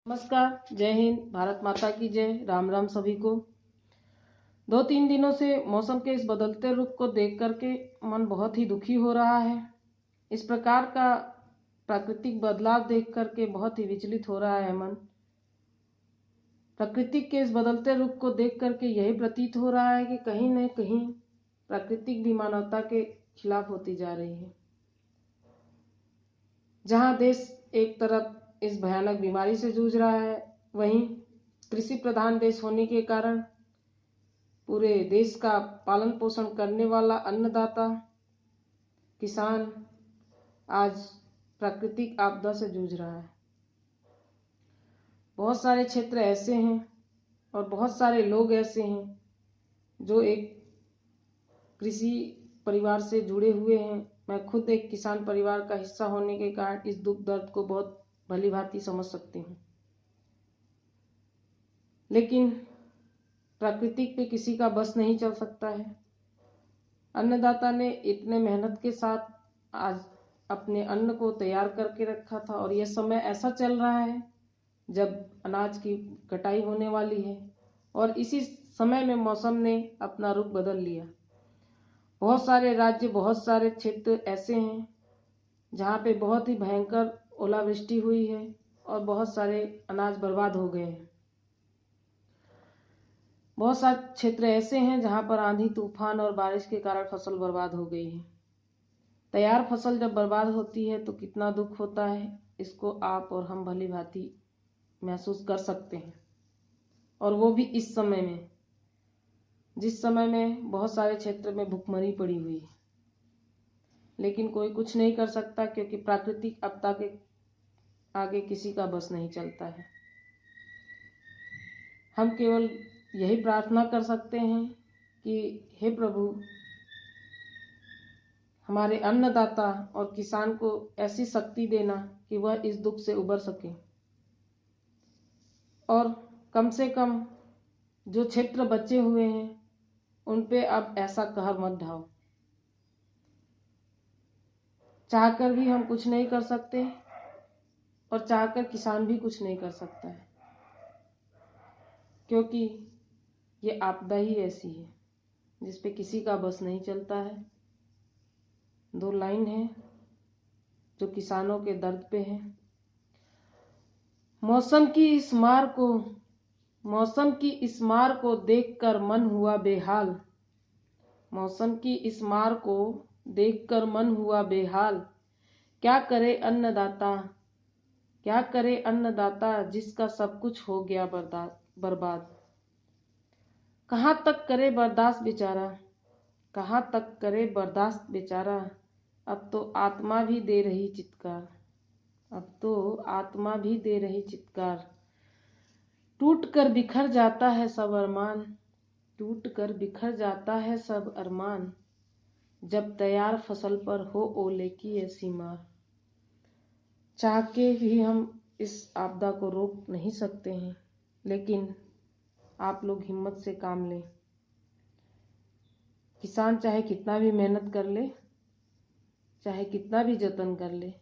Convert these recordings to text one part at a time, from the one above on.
नमस्कार, जय हिंद, भारत माता की जय। राम राम सभी को। 2-3 दिनों से मौसम के इस बदलते रुख को देख करके मन बहुत ही दुखी हो रहा है। इस प्रकार का प्राकृतिक बदलाव देख करके बहुत ही विचलित हो रहा है मन। प्रकृति के इस बदलते रुख को देख करके यही प्रतीत हो रहा है कि कहीं न कहीं प्राकृतिक भी मानवता के खिलाफ होती जा रही है। जहां देश एक तरफ इस भयानक बीमारी से जूझ रहा है, वहीं कृषि प्रधान देश होने के कारण पूरे देश का पालन पोषण करने वाला अन्नदाता किसान आज प्राकृतिक आपदा से जूझ रहा है। बहुत सारे क्षेत्र ऐसे हैं और बहुत सारे लोग ऐसे हैं जो एक कृषि परिवार से जुड़े हुए हैं। मैं खुद एक किसान परिवार का हिस्सा होने के कारण इस दुख दर्द को बहुत भली भांति समझ सकती हूँ। लेकिन प्राकृतिक पे किसी का बस नहीं चल सकता है। अन्नदाता ने इतने मेहनत के साथ आज अपने अन्न को तैयार करके रखा था और यह समय ऐसा चल रहा है जब अनाज की कटाई होने वाली है और इसी समय में मौसम ने अपना रुख बदल लिया। बहुत सारे राज्य, बहुत सारे क्षेत्र ऐसे हैं जहाँ पे बहुत ही भयंकर ओलावृष्टि हुई है और बहुत सारे अनाज बर्बाद हो गए हैं। बहुत सारे क्षेत्र ऐसे हैं जहां पर आंधी तूफान और बारिश के कारण फसल बर्बाद हो गई है। तैयार फसल जब बर्बाद होती है तो कितना दुख होता है, इसको आप और हम भली भांति महसूस कर सकते हैं। और वो भी इस समय में, जिस समय में बहुत सारे क्षेत्र में भुखमरी पड़ी हुई है। लेकिन कोई कुछ नहीं कर सकता क्योंकि प्राकृतिक आपदा के आगे किसी का बस नहीं चलता है। हम केवल यही प्रार्थना कर सकते हैं कि हे प्रभु, हमारे अन्नदाता और किसान को ऐसी शक्ति देना कि वह इस दुख से उबर सके और कम से कम जो क्षेत्र बचे हुए हैं उन पे अब ऐसा कहर मत ढाओ। चाहकर भी हम कुछ नहीं कर सकते और चाहकर किसान भी कुछ नहीं कर सकता है, क्योंकि ये आपदा ही ऐसी है जिसपे किसी का बस नहीं चलता है। 2 लाइन है जो किसानों के दर्द पे है। मौसम की इस मार को देखकर मन हुआ बेहाल। मौसम की इस मार को देखकर मन हुआ बेहाल। क्या करे अन्नदाता जिसका सब कुछ हो गया बर्बाद। कहाँ तक करे बर्दाश्त बेचारा, कहाँ तक करे बर्दाश्त बेचारा। अब तो आत्मा भी दे रही चित्कार, अब तो आत्मा भी दे रही चित्कार। टूट कर बिखर जाता है सब अरमान, टूट कर बिखर जाता है सब अरमान। जब तैयार फसल पर हो ओले की ऐसी मार। चाह के भी हम इस आपदा को रोक नहीं सकते हैं, लेकिन आप लोग हिम्मत से काम लें। किसान चाहे कितना भी मेहनत कर ले, चाहे कितना भी जतन कर ले,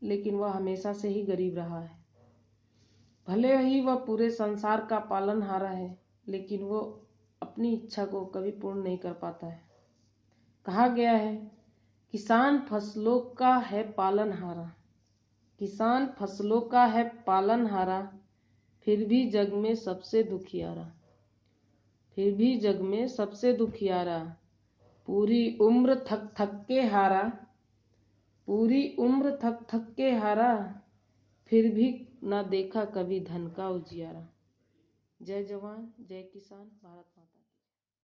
लेकिन वह हमेशा से ही गरीब रहा है। भले ही वह पूरे संसार का पालनहारा है, लेकिन वो अपनी इच्छा को कभी पूर्ण नहीं कर पाता है। कहा गया है, किसान फसलों का है पालनहारा, किसान फसलों का है पालनहारा, फिर भी जग में सबसे दुखियारा, फिर भी जग में सबसे दुखियारा। पूरी उम्र थक थक के हारा, पूरी उम्र थक थक के हारा, फिर भी ना देखा कभी धन का उजियारा। जय जवान जय किसान, भारत माता।